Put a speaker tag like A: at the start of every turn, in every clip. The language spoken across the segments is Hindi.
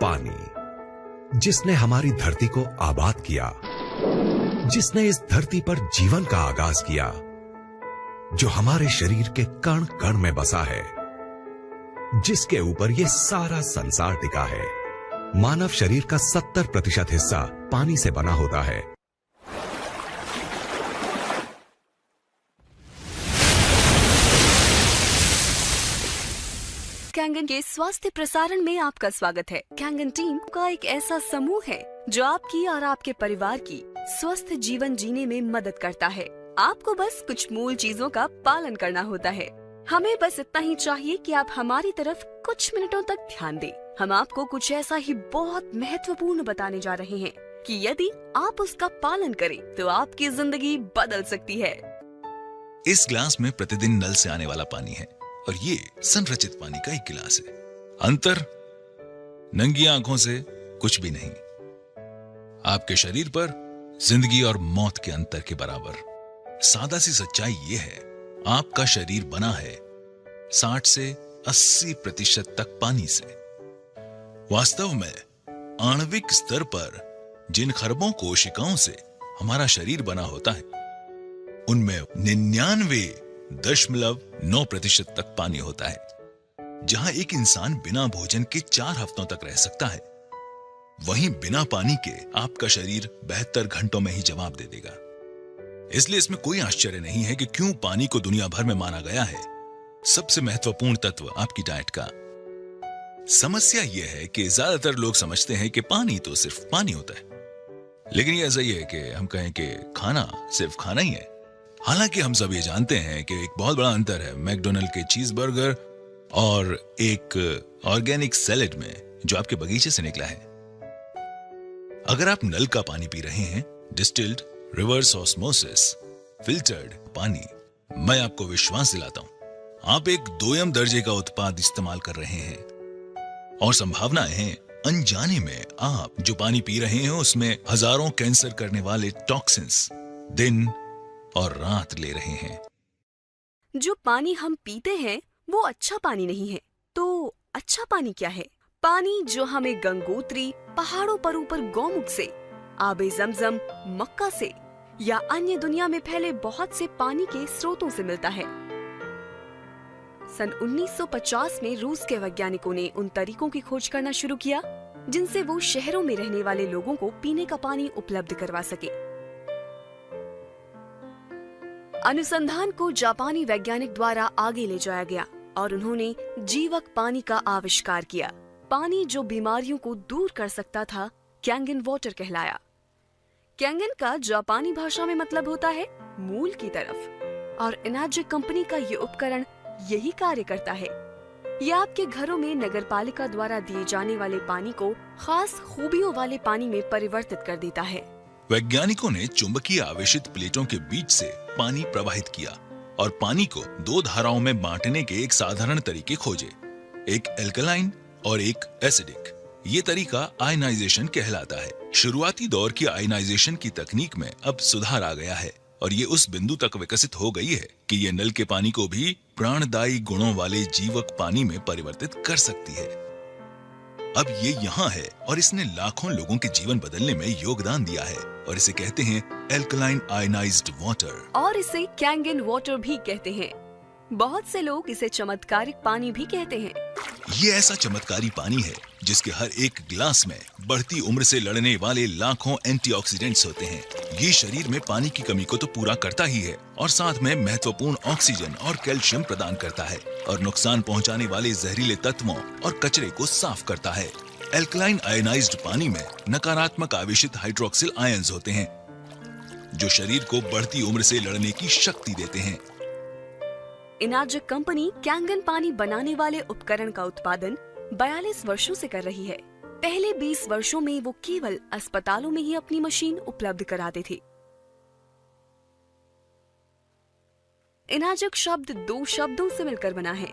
A: पानी, जिसने हमारी धरती को आबाद किया, जिसने इस धरती पर जीवन का आगाज किया, जो हमारे शरीर के कण कण में बसा है, जिसके ऊपर ये सारा संसार टिका है। मानव शरीर का 70% हिस्सा पानी से बना होता है।
B: कैंगन के स्वास्थ्य प्रसारण में आपका स्वागत है। कैंगन टीम का एक ऐसा समूह है जो आपकी और आपके परिवार की स्वस्थ जीवन जीने में मदद करता है। आपको बस कुछ मूल चीजों का पालन करना होता है। हमें बस इतना ही चाहिए कि आप हमारी तरफ कुछ मिनटों तक ध्यान दें। हम आपको कुछ ऐसा ही बहुत महत्वपूर्ण बताने जा रहे हैं कि यदि आप उसका पालन करें तो आपकी जिंदगी बदल सकती है।
C: इस गिलास में प्रतिदिन नल से आने वाला पानी है और ये संरचित पानी का एक गिलास है। अंतर नंगी आंखों से कुछ भी नहीं। आपके शरीर पर जिंदगी और मौत के अंतर के बराबर। सादा सी सच्चाई ये है, आपका शरीर बना है 60 से 80% तक पानी से। वास्तव में आणविक स्तर पर जिन खरबों कोशिकाओं से हमारा शरीर बना होता है, उनमें 99.9% तक पानी होता है। जहां एक इंसान बिना भोजन के 4 हफ्तों तक रह सकता है, वहीं बिना पानी के आपका शरीर 72 घंटों में ही जवाब दे देगा। इसलिए इसमें कोई आश्चर्य नहीं है कि क्यों पानी को दुनिया भर में माना गया है सबसे महत्वपूर्ण तत्व आपकी डाइट का। समस्या यह है कि ज्यादातर लोग समझते हैं कि पानी तो सिर्फ पानी होता है, लेकिन यह सही है कि हम कहें कि खाना सिर्फ खाना ही है। हालांकि हम सब ये जानते हैं कि एक बहुत बड़ा अंतर है मैकडॉनल्ड के चीज बर्गर और एक ऑर्गेनिक सैलेड में जो आपके बगीचे से निकला है। अगर आप नल का पानी पी रहे हैं, डिस्टिल्ड, रिवर्स ऑस्मोसिस, फिल्टर्ड पानी, मैं आपको विश्वास दिलाता हूं आप एक दोयम दर्जे का उत्पाद इस्तेमाल कर रहे हैं और संभावनाएं हैं अनजाने में आप जो पानी पी रहे हैं उसमें हजारों कैंसर करने वाले टॉक्सिन्स दिन और रात ले रहे हैं।
B: जो पानी हम पीते हैं वो अच्छा पानी नहीं है। तो अच्छा पानी क्या है? पानी जो हमें गंगोत्री, पहाड़ों पर ऊपर गौमुख से, आबे जमजम, मक्का से या अन्य दुनिया में फैले बहुत से पानी के स्रोतों से मिलता है। सन 1950 में रूस के वैज्ञानिकों ने उन तरीकों की खोज करना शुरू किया जिनसे वो शहरों में रहने वाले लोगों को पीने का पानी उपलब्ध करवा सके। अनुसंधान को जापानी वैज्ञानिक द्वारा आगे ले जाया गया और उन्होंने जीवक पानी का आविष्कार किया। पानी जो बीमारियों को दूर कर सकता था कैंगन वाटर कहलाया। कैंगन का जापानी भाषा में मतलब होता है मूल की तरफ, और एनर्जिक कंपनी का ये उपकरण यही कार्य करता है। ये आपके घरों में नगरपालिका द्वारा दिए जाने वाले पानी को खास खूबियों वाले पानी में परिवर्तित कर देता है।
C: वैज्ञानिकों ने चुंबकीय आवेशित प्लेटों के बीच से पानी प्रवाहित किया और पानी को 2 धाराओं में बांटने के एक साधारण तरीके खोजे, एक एल्कलाइन और एक एसिडिक। ये तरीका आयनाइजेशन कहलाता है। शुरुआती दौर की आयनाइजेशन की तकनीक में अब सुधार आ गया है और ये उस बिंदु तक विकसित हो गई है कि ये नल के पानी को भी प्राणदायी गुणों वाले जीवक पानी में परिवर्तित कर सकती है। अब ये यहाँ है और इसने लाखों लोगों के जीवन बदलने में योगदान दिया है और इसे कहते हैं एल्कलाइन आयनाइज्ड वाटर, और
B: इसे कैंगन वाटर भी कहते हैं। बहुत से लोग इसे चमत्कारिक पानी भी कहते हैं।
C: ये ऐसा चमत्कारी पानी है जिसके हर एक गिलास में बढ़ती उम्र से लड़ने वाले लाखों एंटीऑक्सीडेंट्स होते हैं। ये शरीर में पानी की कमी को तो पूरा करता ही है और साथ में महत्वपूर्ण ऑक्सीजन और कैल्शियम प्रदान करता है और नुकसान पहुंचाने वाले जहरीले तत्वों और कचरे को साफ करता है। एल्कलाइन आयनाइज्ड पानी में नकारात्मक आवेशित हाइड्रोक्सिल आयंस होते हैं जो शरीर को बढ़ती उम्र से लड़ने की शक्ति देते हैं।
B: एनर्जिक कंपनी कैंगन पानी बनाने वाले उपकरण का उत्पादन 42 वर्षों से कर रही है। पहले 20 वर्षों में वो केवल अस्पतालों में ही अपनी मशीन उपलब्ध कराते थे। एनर्जिक शब्द 2 शब्दों से मिलकर बना है,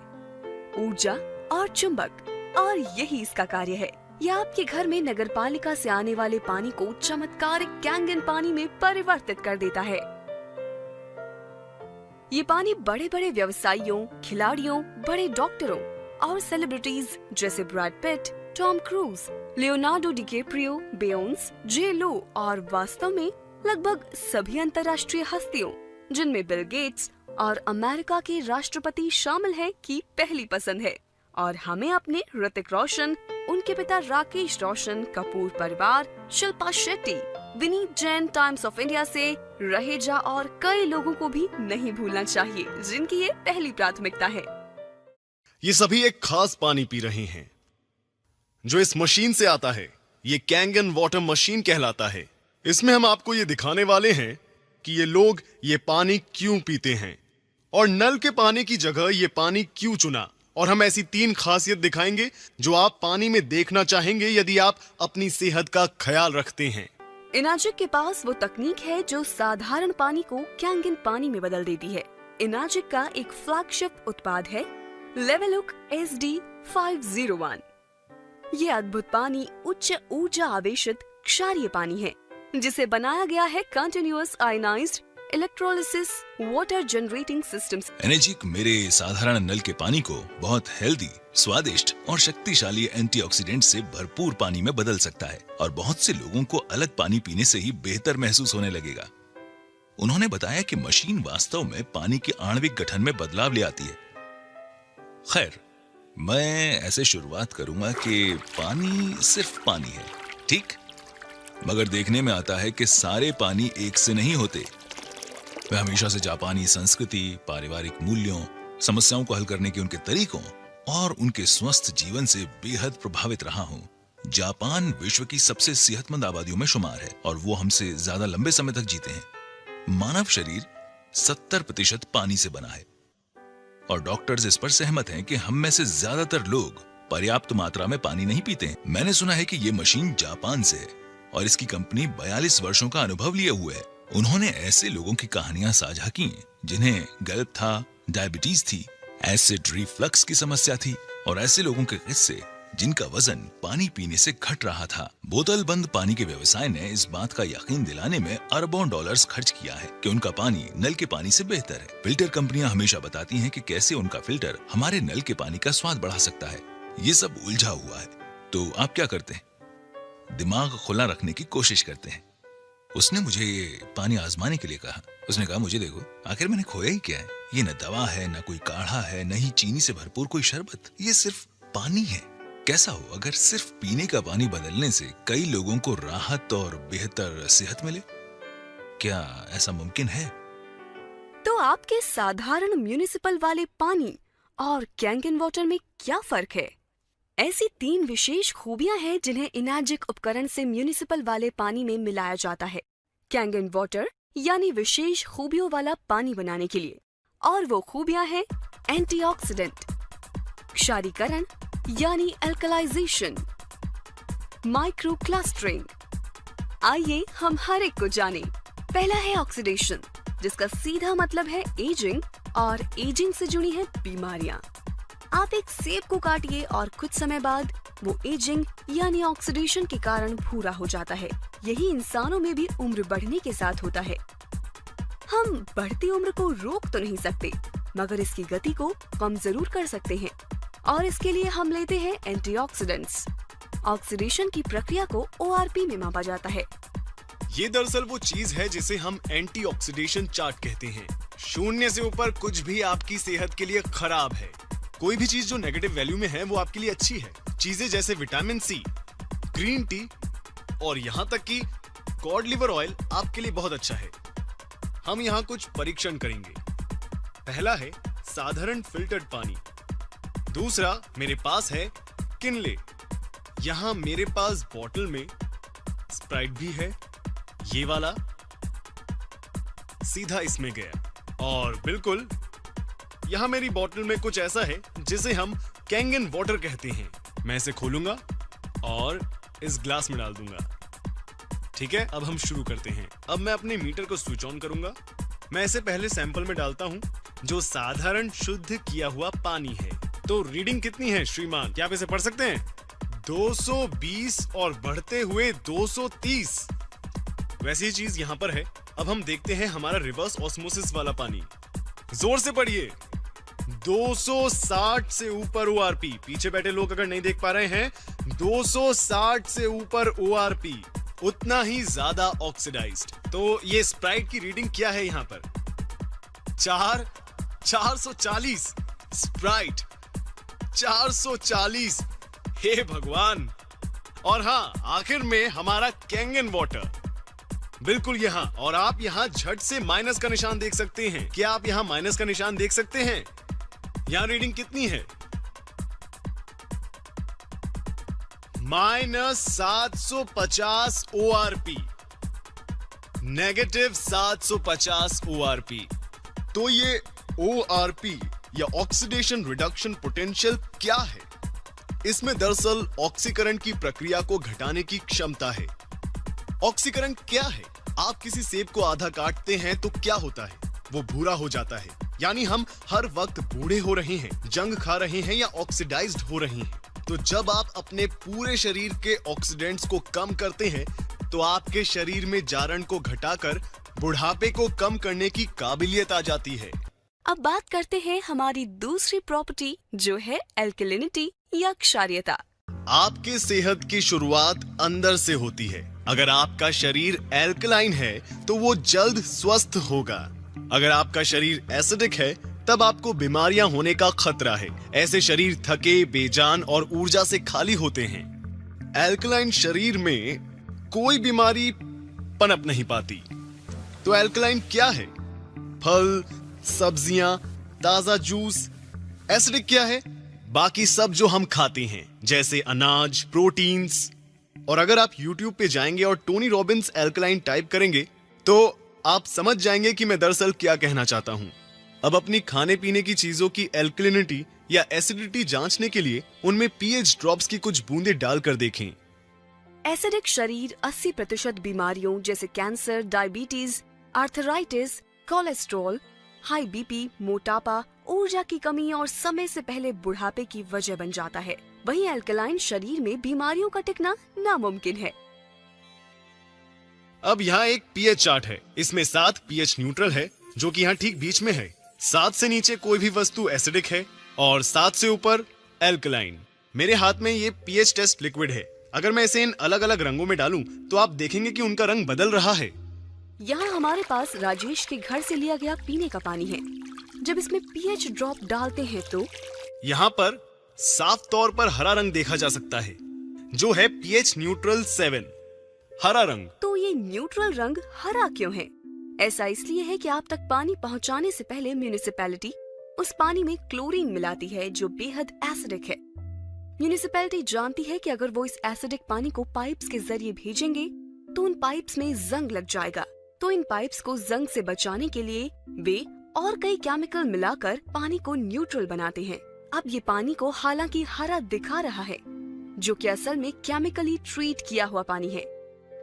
B: ऊर्जा और चुंबक, और यही इसका कार्य है। यह आपके घर में नगरपालिका से आने वाले पानी को चमत्कारिक कैंगन पानी में परिवर्तित कर देता है। ये पानी बड़े बड़े व्यवसायियों, खिलाड़ियों, बड़े डॉक्टरों और सेलिब्रिटीज जैसे Brad Pitt, Tom Cruise, Leonardo DiCaprio, Beyonce, J Lo और वास्तव में लगभग सभी अंतर्राष्ट्रीय हस्तियों, जिनमें बिल गेट्स और अमेरिका के राष्ट्रपति शामिल हैं, की पहली पसंद है। और हमें अपने ऋतिक रोशन, उनके पिता राकेश रोशन, कपूर परिवार, Shilpa Shetty, Vineet Jain times of India से, रहेजा और कई लोगों को भी नहीं भूलना चाहिए, जिनकी ये पहली प्राथमिकता है।
D: ये सभी एक खास पानी पी रहे हैं जो इस मशीन से आता है। ये कैंगन वाटर मशीन कहलाता है। इसमें हम आपको ये दिखाने वाले हैं कि ये लोग ये पानी क्यों पीते हैं और नल के पानी की जगह ये पानी क्यों चुना। और हम ऐसी 3 खासियत दिखाएंगे जो आप पानी में देखना चाहेंगे यदि आप अपनी सेहत का ख्याल रखते हैं।
B: इनाजिक के पास वो तकनीक है जो साधारण पानी को कैंगन पानी में बदल देती है। इनाजिक का एक फ्लैगशिप उत्पाद है लेवलुक SD501। ये अद्भुत पानी उच्च ऊर्जा आवेशित क्षारीय पानी है, जिसे बनाया गया है continuous ionised electrolysis water generating system.
C: Energic मेरे साधारण नल के पानी को बहुत हेल्दी, स्वादिष्ट और शक्तिशाली एंटीऑक्सीडेंट से भरपूर पानी में बदल सकता है और बहुत से लोगों को अलग पानी पीने से ही बेहतर महसूस होने लगेगा। उन्होंने बताया कि मशीन वास्तव में पानी के आणविक गठन में बदलाव ले आती है। खैर, मैं ऐसे शुरुआत करूंगा कि पानी सिर्फ पानी है, ठीक? मगर देखने में आता है कि सारे पानी एक से नहीं होते। मैं हमेशा से जापानी संस्कृति, पारिवारिक मूल्यों, समस्याओं को हल करने के उनके तरीकों और उनके स्वस्थ जीवन से बेहद प्रभावित रहा हूँ। जापान विश्व की सबसे सेहतमंद आबादियों में शुमार है और वो हमसे ज्यादा लंबे समय तक जीते हैं। मानव शरीर 70% पानी से बना है और डॉक्टर्स इस पर सहमत हैं कि हम में से ज्यादातर लोग पर्याप्त मात्रा में पानी नहीं पीते हैं। मैंने सुना है कि ये मशीन जापान से है और इसकी कंपनी 42 वर्षों का अनुभव लिए हुए है। उन्होंने ऐसे लोगों की कहानियां साझा की जिन्हें गल्प था, डायबिटीज थी, एसिड रिफ्लक्स की समस्या थी और ऐसे लोगों के किस्से जिनका वजन पानी पीने से घट रहा था। बोतल बंद पानी के व्यवसाय ने इस बात का यकीन दिलाने में अरबों डॉलर्स खर्च किया है कि उनका पानी नल के पानी से बेहतर है। फिल्टर कंपनियां हमेशा बताती हैं कि कैसे उनका फिल्टर हमारे नल के पानी का स्वाद बढ़ा सकता है। ये सब उलझा हुआ है। तो आप क्या करते हैं? दिमाग खुला रखने की कोशिश करते हैं। उसने मुझे ये पानी आजमाने के लिए कहा। उसने कहा, मुझे देखो, आखिर मैंने खोया ही क्या है? ये न दवा है, न कोई काढ़ा है, न ही चीनी से भरपूर कोई शरबत। ये सिर्फ पानी है। कैसा हो अगर सिर्फ पीने का पानी बदलने से कई लोगों को राहत और बेहतर सेहत मिले? क्या ऐसा मुमकिन है?
B: तो आपके साधारण म्युनिसिपल वाले पानी और कैंगन वाटर में क्या फर्क है? ऐसी 3 विशेष खूबियां हैं जिन्हें इनाजिक उपकरण से म्युनिसिपल वाले पानी में मिलाया जाता है कैंगन वाटर यानी विशेष खूबियों वाला पानी बनाने के लिए। और वो खूबियां हैं एंटीऑक्सीडेंट, क्षारीकरण यानी अल्कलाइजेशन, माइक्रो क्लस्टरिंग। आइए हम हर एक को जानें। पहला है ऑक्सीडेशन, जिसका सीधा मतलब है एजिंग और एजिंग से जुड़ी है बीमारियां। आप एक सेब को काटिए और कुछ समय बाद वो एजिंग यानी ऑक्सीडेशन के कारण भूरा हो जाता है। यही इंसानों में भी उम्र बढ़ने के साथ होता है। हम बढ़ती उम्र को रोक तो नहीं सकते, मगर इसकी गति को कम जरूर कर सकते हैं और इसके लिए हम लेते हैं एंटीऑक्सीडेंट्स। ऑक्सीडेशन की प्रक्रिया को ORP में मापा जाता है।
D: ये दरअसल वो चीज है जिसे हम एंटीऑक्सीडेशन चार्ट कहते हैं। 0 से ऊपर कुछ भी आपकी सेहत के लिए खराब है। कोई भी चीज जो नेगेटिव वैल्यू में है वो आपके लिए अच्छी है। चीजें जैसे विटामिन C, ग्रीन टी और यहाँ तक कि कॉड लिवर ऑयल आपके लिए बहुत अच्छा है। हम यहाँ कुछ परीक्षण करेंगे। पहला है साधारण फिल्टर्ड पानी। दूसरा मेरे पास है किनले। यहाँ मेरे पास बॉटल में स्प्राइट भी है। ये वाला सीधा इसमें गया और बिल्कुल यहाँ मेरी बोतल में कुछ ऐसा है जिसे हम कैंगन वाटर कहते हैं। मैं इसे खोलूंगा और इस ग्लास में डाल दूंगा। ठीक है, अब हम शुरू करते हैं। अब मैं अपने मीटर को स्विच ऑन करूंगा। मैं इसे पहले सैंपल में डालता हूं जो साधारण शुद्ध किया हुआ पानी है। तो रीडिंग कितनी है श्रीमान? क्या आप इसे पढ़ सकते हैं? 220 और बढ़ते हुए 230। वैसी चीज यहाँ पर है। अब हम देखते हैं हमारा रिवर्स ऑस्मोसिस वाला पानी। जोर से पढ़िए। 260 से ऊपर ORP। पीछे बैठे लोग अगर नहीं देख पा रहे हैं, 260 से ऊपर ORP, उतना ही ज्यादा ऑक्सीडाइज्ड। तो ये स्प्राइट की रीडिंग क्या है यहाँ पर? 440 स्प्राइट 440। हे भगवान। और हाँ, आखिर में हमारा कैंगन वाटर बिल्कुल यहाँ। और आप यहाँ झट से माइनस का निशान देख सकते हैं। क्या आप यहाँ माइनस का निशान देख सकते हैं? यहाँ रीडिंग कितनी है? -750 ORP, -750 ORP। तो ये ORP या ऑक्सीडेशन रिडक्शन पोटेंशियल क्या है? इसमें दरअसल ऑक्सीकरण की प्रक्रिया को घटाने की क्षमता है। ऑक्सीकरण क्या है? आप किसी सेब को आधा काटते हैं तो क्या होता है? वो भूरा हो जाता है। यानी हम हर वक्त बूढ़े हो रहे हैं, जंग खा रहे हैं या ऑक्सीडाइज्ड हो रहे हैं। तो जब आप अपने पूरे शरीर के ऑक्सीडेंट्स को कम करते हैं तो आपके शरीर में जारण को घटाकर बुढ़ापे को कम करने की काबिलियत आ जाती है।
B: अब बात करते हैं हमारी दूसरी प्रॉपर्टी, जो है एल्कलिनिटी या क्षारीयता।
D: आपके सेहत की शुरुआत अंदर से होती है। अगर आपका शरीर एल्कलाइन है तो वो जल्द स्वस्थ होगा। अगर आपका शरीर एसिडिक है तब आपको बीमारियां होने का खतरा है। ऐसे शरीर थके, बेजान और ऊर्जा से खाली होते हैं। एल्कलाइन शरीर में कोई बीमारी पनप नहीं पाती। तो एल्कलाइन क्या है? फल, सब्जियां, ताजा जूस। एसिडिक क्या है? बाकी सब जो हम खाते हैं, जैसे अनाज, प्रोटीन्स। और अगर आप YouTube पे जाएंगे और टोनी रॉबिन्स एल्कलाइन टाइप करेंगे तो आप समझ जाएंगे कि मैं दरअसल क्या कहना चाहता हूं। अब अपनी खाने पीने की चीजों की एल्कलिनिटी या एसिडिटी जांचने के लिए उनमें pH ड्रॉप्स की कुछ बूंदें डालकर देखें।
B: एसिडिक शरीर 80% बीमारियों जैसे cancer, diabetes, arthritis, cholesterol, high BP, मोटापा, ऊर्जा की कमी और समय से पहले बुढ़ापे की वजह बन जाता है। वहीं एल्कलाइन शरीर में बीमारियों का टिकना नामुमकिन है।
D: अब यहाँ एक pH चार्ट है। इसमें 7 pH न्यूट्रल है, जो कि यहाँ ठीक बीच में है। 7 से नीचे कोई भी वस्तु एसिडिक है और 7 से ऊपर एल्कलाइन। मेरे हाथ में ये pH टेस्ट लिक्विड है। अगर मैं इसे इन अलग अलग रंगों में डालूं तो आप देखेंगे कि उनका रंग बदल रहा है।
B: यहाँ हमारे पास राजेश के घर से लिया गया पीने का पानी है। जब इसमें pH ड्रॉप डालते हैं तो
D: यहाँ पर साफ तौर पर हरा रंग देखा जा सकता है, जो है pH न्यूट्रल 7, हरा रंग।
B: तो ये न्यूट्रल रंग हरा क्यों है? ऐसा इसलिए है कि आप तक पानी पहुँचाने से पहले म्यूनिसिपैलिटी उस पानी में क्लोरीन मिलाती है, जो बेहद एसिडिक है। म्यूनिसिपैलिटी जानती है कि अगर वो इस एसिडिक पानी को पाइप्स के जरिए भेजेंगे तो उन पाइप्स में जंग लग जाएगा। तो इन पाइप्स को जंग से बचाने के लिए वे और कई केमिकल मिलाकर पानी को न्यूट्रल बनाते हैं। अब ये पानी को हालांकि हरा दिखा रहा है, जो कि असल में केमिकली ट्रीट किया हुआ पानी है,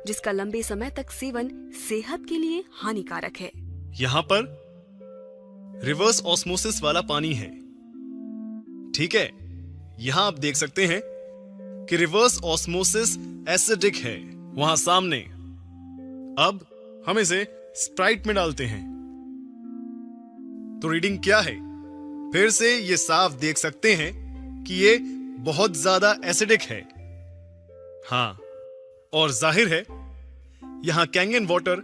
B: जिसका लंबे समय तक सेवन सेहत के लिए हानिकारक है।
D: यहाँ पर रिवर्स ऑस्मोसिस वाला पानी है, ठीक है। यहाँ आप देख सकते हैं कि रिवर्स ऑस्मोसिस एसिडिक है वहां सामने। अब हम इसे स्प्राइट में डालते हैं तो रीडिंग क्या है? फिर से ये साफ देख सकते हैं कि ये बहुत ज्यादा एसिडिक है। हाँ, और जाहिर है यहां कैंगन वाटर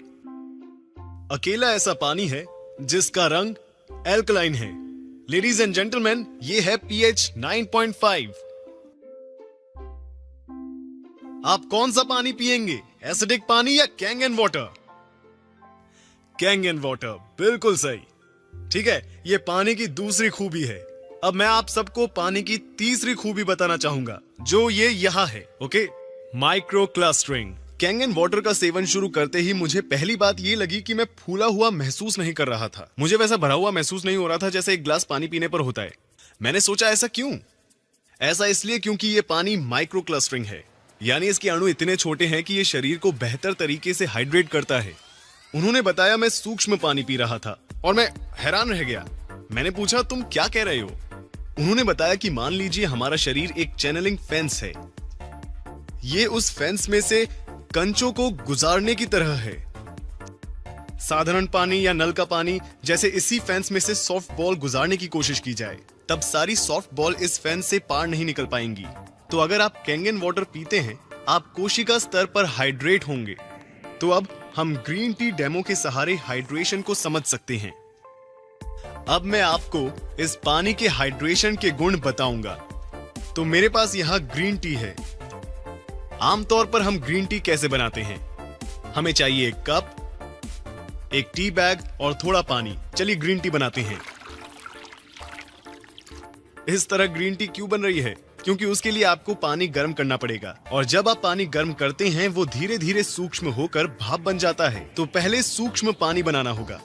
D: अकेला ऐसा पानी है जिसका रंग एल्कलाइन है। लेडीज एंड जेंटलमैन, ये है pH 9.5। आप कौन सा पानी पिएंगे, एसिडिक पानी या कैंगन वाटर? कैंगन वाटर, बिल्कुल सही। ठीक है, ये पानी की दूसरी खूबी है। अब मैं आप सबको पानी की तीसरी खूबी बताना चाहूंगा, जो ये यहाँ है। Okay, micro clustering. Kangen water का सेवन शुरू करते ही मुझे पहली बात ये लगी कि मैं फूला हुआ महसूस नहीं कर रहा था। मुझे वैसा भरा हुआ महसूस नहीं हो रहा था जैसे एक गिलास पानी पीने पर होता है। मैंने सोचा ऐसा क्यों? ऐसा इसलिए क्योंकि ये पानी माइक्रो क्लस्टरिंग है, यानी इसके अणु इतने छोटे हैं कि ये शरीर को बेहतर तरीके से हाइड्रेट करता है। उन्होंने बताया मैं सूक्ष्म पानी पी रहा था और मैं हैरान रह गया। मैंने पूछा, तुम क्या कह रहे हो? उन्होंने बताया कि मान लीजिए हमारा शरीर एक चैनलिंग फेंस है। ये उस फेंस में से कंचों को गुजारने की तरह है। साधारण पानी या नल का पानी जैसे इसी फेंस में से सॉफ्ट बॉल गुजारने की कोशिश की जाए, तब सारी सॉफ्ट बॉल इस फेंस से पार नहीं निकल पाएंगी। तो अगर आप कैंगन वाटर पीते हैं, आप कोशिका स्तर पर हाइड्रेट होंगे। तो अब हम ग्रीन टी डेमो के सहारे हाइड्रेशन को समझ सकते हैं। अब मैं आपको इस पानी के हाइड्रेशन के गुण बताऊंगा। तो मेरे पास यहाँ ग्रीन टी है। आमतौर पर हम ग्रीन टी कैसे बनाते हैं? हमें चाहिए एक कप, एक टी बैग और थोड़ा पानी। चलिए ग्रीन टी बनाते हैं। इस तरह ग्रीन टी क्यों बन रही है? क्योंकि उसके लिए आपको पानी गर्म करना पड़ेगा, और जब आप पानी गर्म करते हैं वो धीरे धीरे सूक्ष्म होकर भाप बन जाता है। तो पहले सूक्ष्म पानी बनाना होगा।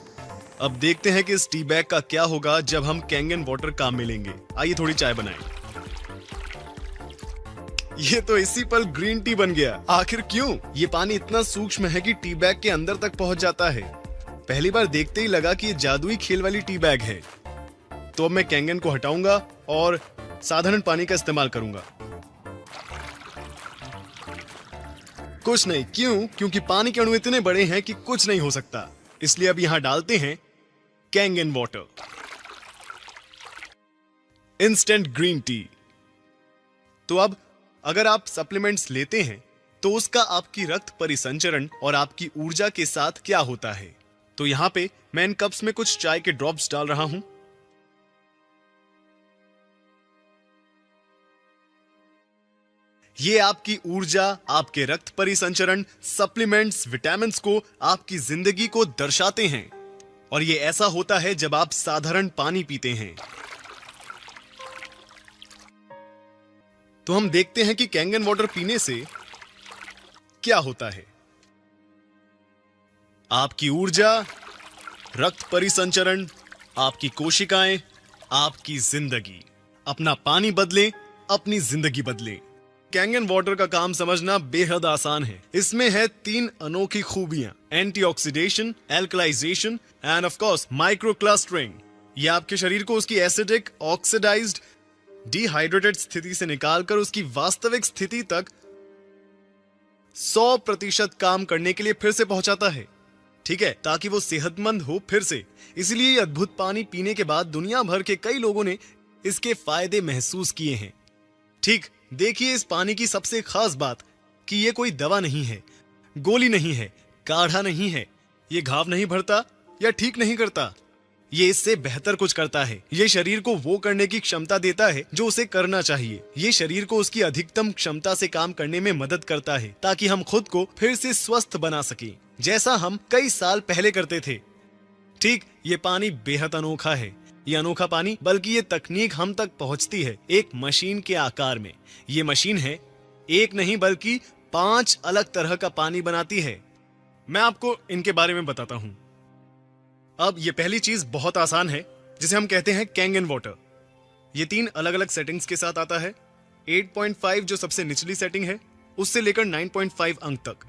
D: अब देखते हैं कि इस टी बैग का क्या होगा जब हम कैंगन वाटर काम में लेंगे। आइए थोड़ी चाय बनाएं। ये तो इसी पल ग्रीन टी बन गया। आखिर क्यों? ये पानी इतना सूक्ष्म है कि टी बैग के अंदर तक पहुंच जाता है। पहली बार देखते ही लगा कि ये जादुई खेल वाली टी बैग है। तो अब मैं कैंगन को हटाऊंगा और साधारण पानी का इस्तेमाल करूंगा। कुछ नहीं। क्यों? क्योंकि पानी के अणु इतने बड़े हैं कि कुछ नहीं हो सकता। इसलिए अब यहां डालते हैं Kangen water, instant green tea. तो अब अगर आप सप्लीमेंट्स लेते हैं तो उसका आपकी रक्त परिसंचरण और आपकी ऊर्जा के साथ क्या होता है। तो यहां पे मैं इन कप्स में कुछ चाय के ड्रॉप्स डाल रहा हूं। ये आपकी ऊर्जा, आपके रक्त परिसंचरण, सप्लीमेंट्स, विटामिन्स को, आपकी जिंदगी को दर्शाते हैं। और ये ऐसा होता है जब आप साधारण पानी पीते हैं। तो हम देखते हैं कि कैंगन वाटर पीने से क्या होता है। आपकी ऊर्जा, रक्त परिसंचरण, आपकी कोशिकाएं, आपकी जिंदगी। अपना पानी बदलें, अपनी जिंदगी बदलें। कैंगन वाटर का काम समझना बेहद आसान है। इसमें है 3 अनोखी खूबियां: antioxidation, alkalisation and of course microclustering. ये आपके शरीर को उसकी एसिडिक, ऑक्सीडाइज्ड, डिहाइड्रेटेड स्थिति से निकालकर उसकी वास्तविक स्थिति तक 100% काम करने के लिए फिर से पहुंचाता है। ठीक है, ताकि वो सेहतमंद हो फिर से। इसलिए ये अद्भुत पानी पीने के बाद दुनिया भर के कई लोगों ने इसके फायदे महसूस किए हैं। ठीक, देखिए इस पानी की सबसे खास बात कि ये कोई दवा नहीं है, गोली नहीं है, काढ़ा नहीं है। ये घाव नहीं भरता या ठीक नहीं करता। ये इससे बेहतर कुछ करता है। ये शरीर को वो करने की क्षमता देता है जो उसे करना चाहिए। ये शरीर को उसकी अधिकतम क्षमता से काम करने में मदद करता है, ताकि हम खुद को फिर से स्वस्थ बना सकें, जैसा हम कई साल पहले करते थे। ठीक, ये पानी बेहद अनोखा है। ये अनोखा पानी, बल्कि ये तकनीक हम तक पहुंचती है एक मशीन के आकार में। ये मशीन है एक नहीं बल्कि 5 अलग तरह का पानी बनाती है। मैं आपको इनके बारे में बताता हूं। अब ये पहली चीज बहुत आसान है, जिसे हम कहते हैं कैंगन वाटर। ये 3 अलग अलग सेटिंग्स के साथ आता है। 8.5 जो सबसे निचली सेटिंग है, उससे लेकर 9.5 अंक तक।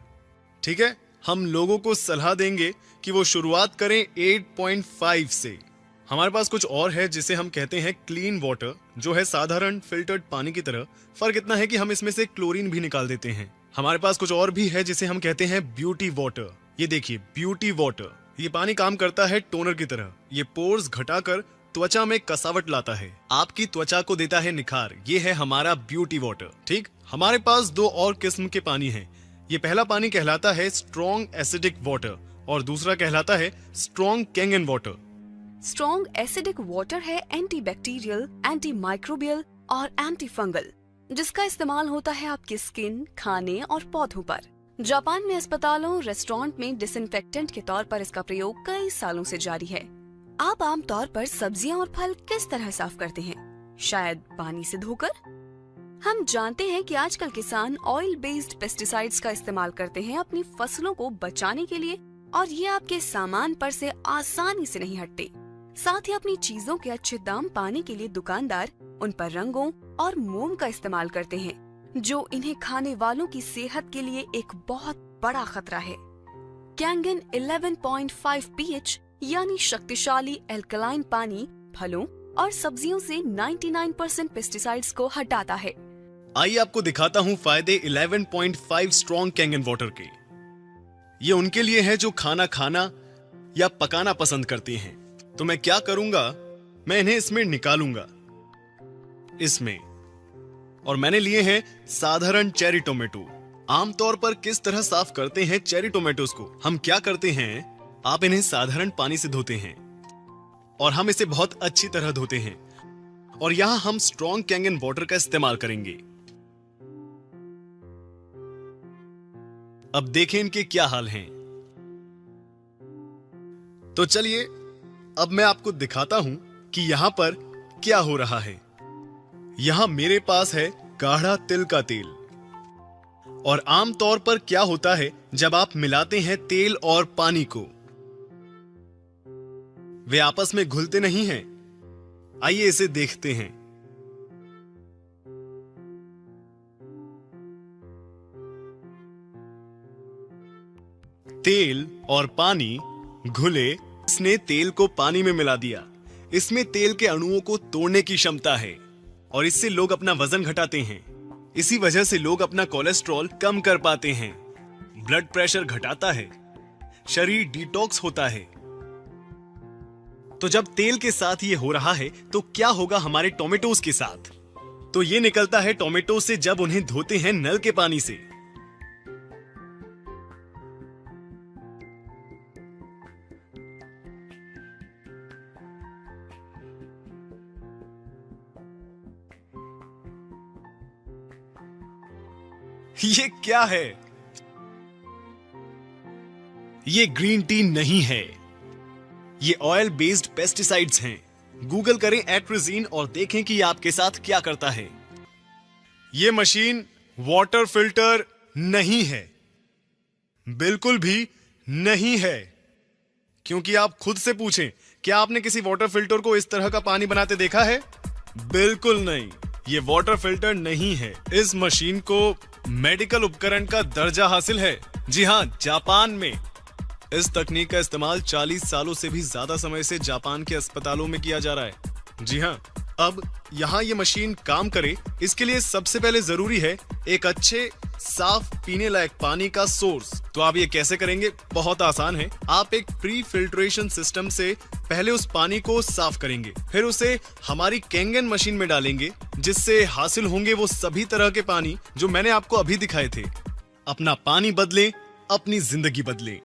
D: ठीक है, हम लोगों को सलाह देंगे कि वो शुरुआत करें 8.5 से। हमारे पास कुछ और है जिसे हम कहते हैं क्लीन वाटर, जो है साधारण फिल्टर्ड पानी की तरह। फर्क इतना है कि हम इसमें से क्लोरीन भी निकाल देते हैं। हमारे पास कुछ और भी है जिसे हम कहते हैं ब्यूटी वाटर। ये देखिए, ब्यूटी वाटर। ये पानी काम करता है टोनर की तरह। ये पोर्स घटाकर त्वचा में कसावट लाता है, आपकी त्वचा को देता है निखार। ये है हमारा ब्यूटी वाटर। ठीक, हमारे पास 2 और किस्म के पानी हैं। ये पहला पानी कहलाता है स्ट्रॉन्ग एसिडिक वाटर और दूसरा कहलाता है strong Kangen water.
B: Strong acidic water है एंटीबैक्टीरियल, एंटी माइक्रोबियल और एंटी फंगल, जिसका इस्तेमाल होता है आपकी स्किन, खाने और पौधों पर। जापान में अस्पतालों, रेस्टोरेंट में डिसइंफेक्टेंट के तौर पर इसका प्रयोग कई सालों से जारी है। आप आमतौर पर सब्जियां और फल किस तरह साफ करते हैं? शायद पानी से धोकर। हम जानते हैं कि आजकल किसान ऑयल बेस्ड पेस्टिसाइड्स का इस्तेमाल करते हैं अपनी फसलों को बचाने के लिए, और ये आपके सामान पर से आसानी से नहीं हटते। साथ ही अपनी चीजों के अच्छे दाम पाने के लिए दुकानदार उन पर रंगों और मोम का इस्तेमाल करते हैं, जो इन्हें खाने वालों की सेहत के लिए एक बहुत बड़ा खतरा है। कैंगन 11.5 pH यानी शक्तिशाली एल्कलाइन पानी फलों और सब्जियों से 99% पेस्टिसाइड्स को हटाता है।
D: आइए आपको दिखाता हूँ फायदे 11.5 स्ट्रॉन्ग कैंगन वाटर के। ये उनके लिए है जो खाना खाना, या पकाना पसंद करते हैं। तो मैं क्या करूंगा, मैं इन्हें इसमें निकालूंगा, इसमें। और मैंने लिए हैं साधारण चेरी टोमेटो। आमतौर पर किस तरह साफ करते हैं चेरी टोमेटोज को? हम क्या करते हैं, आप इन्हें साधारण पानी से धोते हैं और हम इसे बहुत अच्छी तरह धोते हैं। और यहां हम स्ट्रॉन्ग कैंगन वाटर का इस्तेमाल करेंगे। अब देखें इनके क्या हाल हैं। तो चलिए अब मैं आपको दिखाता हूं कि यहां पर क्या हो रहा है। यहां मेरे पास है गाढ़ा तिल का तेल। और आमतौर पर क्या होता है जब आप मिलाते हैं तेल और पानी को, वे आपस में घुलते नहीं हैं। आइए इसे देखते हैं। तेल और पानी घुले। इसने तेल को पानी में मिला दिया। इसमें तेल के अणुओं को तोड़ने की क्षमता है और इससे लोग अपना वजन घटाते हैं। इसी वजह से लोग अपना कोलेस्ट्रॉल कम कर पाते हैं, ब्लड प्रेशर घटाता है, शरीर डिटॉक्स होता है। तो जब तेल के साथ ये हो रहा है तो क्या होगा हमारे टोमेटोज के साथ? तो ये निकलता है टोमेटो से जब उन्हें धोते हैं नल के पानी से। ये क्या है? ये ग्रीन टी नहीं है, ये ऑयल बेस्ड पेस्टिसाइड्स हैं। गूगल करें एट्राजीन और देखें कि ये आपके साथ क्या करता है। ये मशीन वाटर फिल्टर नहीं है, बिल्कुल भी नहीं है। क्योंकि आप खुद से पूछें, क्या आपने किसी वाटर फिल्टर को इस तरह का पानी बनाते देखा है? बिल्कुल नहीं, ये वाटर फिल्टर नहीं है। इस मशीन को मेडिकल उपकरण का दर्जा हासिल है। जी हां, जापान में इस तकनीक का इस्तेमाल 40 सालों से भी ज्यादा समय से जापान के अस्पतालों में किया जा रहा है। जी हां, अब यहां ये मशीन काम करे, इसके लिए सबसे पहले जरूरी है एक अच्छे साफ पीने लायक पानी का सोर्स। तो आप ये कैसे करेंगे? बहुत आसान है। आप एक प्री फिल्ट्रेशन सिस्टम से पहले उस पानी को साफ करेंगे, फिर उसे हमारी कैंगन मशीन में डालेंगे, जिससे हासिल होंगे वो सभी तरह के पानी जो मैंने आपको अभी दिखाए थे। अपना पानी बदलें, अपनी जिंदगी बदलें।